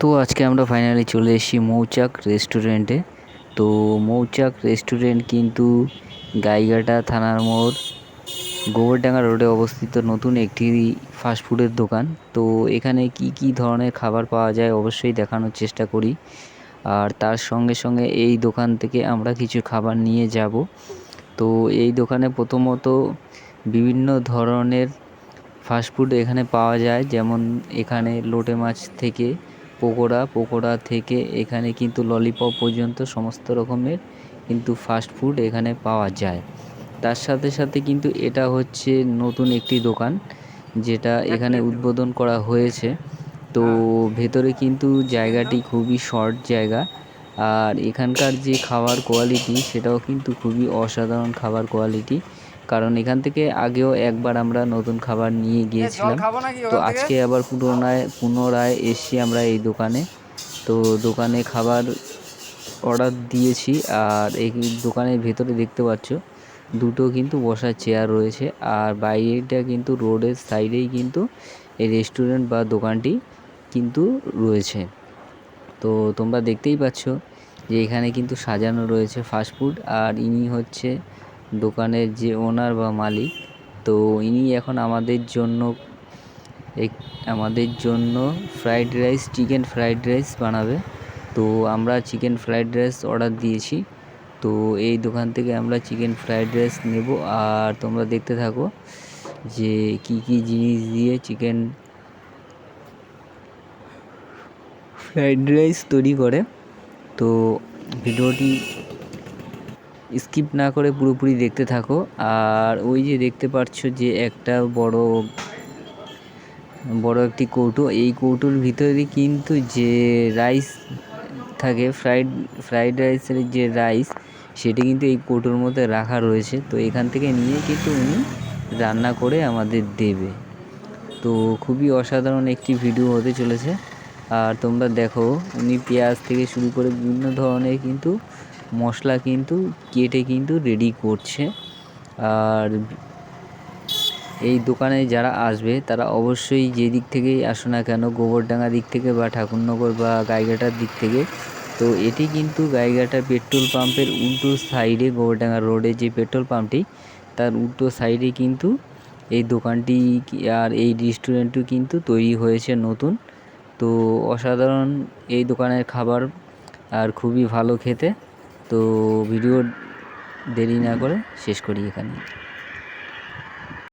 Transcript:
তো আজকে আমরা ফাইনালি চলে এসেছি মৌচাক রেস্টুরেন্টে। তো মৌচাক রেস্টুরেন্ট কিন্তু গাইঘাটা থানার মোড় গোবরডাঙ্গা রোডে অবস্থিত নতুন একটি ফাস্টফুডের দোকান। তো এখানে কি কি ধরনের খাবার পাওয়া যায় অবশ্যই দেখানোর চেষ্টা করি, আর তার সঙ্গে সঙ্গে এই দোকান থেকে আমরা কিছু খাবার নিয়ে যাব। তো এই দোকানে প্রথমত বিভিন্ন ধরনের ফাস্টফুড এখানে পাওয়া যায়, যেমন এখানে লোটে মাছ থেকে পকোড়া থেকে এখানে কিন্তু ললিপপ পর্যন্ত সমস্ত রকমের কিন্তু ফাস্টফুড এখানে পাওয়া যায়। তার সাথে সাথে কিন্তু এটা হচ্ছে নতুন একটি দোকান যেটা এখানে উদ্বোধন করা হয়েছে। তো ভেতরে কিন্তু জায়গাটি খুবই শর্ট জায়গা, আর এখানকার যে খাবার কোয়ালিটি সেটাও কিন্তু খুবই অসাধারণ খাবার কোয়ালিটি। কারণ এখান থেকে আগেও একবার আমরা নতুন খাবার নিয়ে গিয়েছিলাম, তো আজকে আবার পুনরায় এসছি আমরা এই দোকানে। তো দোকানে খাবার অর্ডার দিয়েছি, আর এই দোকানের ভেতরে দেখতে পাচ্ছ দুটো কিন্তু বসার চেয়ার রয়েছে, আর বাইরেটা কিন্তু রোডের সাইডেই কিন্তু এই রেস্টুরেন্ট বা দোকানটি কিন্তু রয়েছে। তো তোমরা দেখতেই পাচ্ছ যে এখানে কিন্তু সাজানো রয়েছে ফাস্টফুড, আর ইনি হচ্ছে দোকানের যে ওনার বা মালিক। তো ইনি এখন আমাদের জন্য চিকেন ফ্রাইড রাইস বানাবে। তো আমরা চিকেন ফ্রাইড রাইস অর্ডার দিয়েছি। তো এই দোকান থেকে আমরা চিকেন ফ্রাইড রাইস নেব, আর তোমরা দেখতে থাকো যে কি কি জিনিস দিয়ে চিকেন ফ্রাইড রাইস তৈরি করে। তো ভিডিওটি স্কিপ না করে পুরোপুরি দেখতে থাকো। আর ওই যে দেখতে পাচ্ছ যে একটা বড় একটি কৌটো, এই কৌটোর ভিতরে কিন্তু যে রাইস থাকে ফ্রাইড রাইসের যে রাইস, সেটি কিন্তু এই কৌটোর মধ্যে রাখা রয়েছে। তো এখান থেকে নিয়ে কিন্তু উনি রান্না করে আমাদের দেবে। তো খুবই অসাধারণ একটি ভিডিও হতে চলেছে। আর তোমরা দেখো উনি পেঁয়াজ থেকে শুরু করে বিভিন্ন ধরনের কিন্তু মশলা কিন্তু কেটে কিন্তু রেডি করছে। আর এই দোকানে যারা আসবে তারা অবশ্যই যে দিক থেকেই আসো না কেন, গোবরডাঙ্গা দিক থেকে বা ঠাকুরনগর বা গাইঘাটার দিক থেকে, তো এটি কিন্তু গাইঘাটা পেট্রোল পাম্পের উল্টো সাইডে, গোবরডাঙ্গা রোডে যে পেট্রোল পাম্পটি তার উল্টো সাইডে কিন্তু এই দোকানটি আর এই রেস্টুরেন্টটি কিন্তু তৈরি হয়েছে নতুন। তো অসাধারণ এই দোকানের খাবার, আর খুবই ভালো খেতে। তো ভিডিও দেরি না করে শেষ করি এখানে।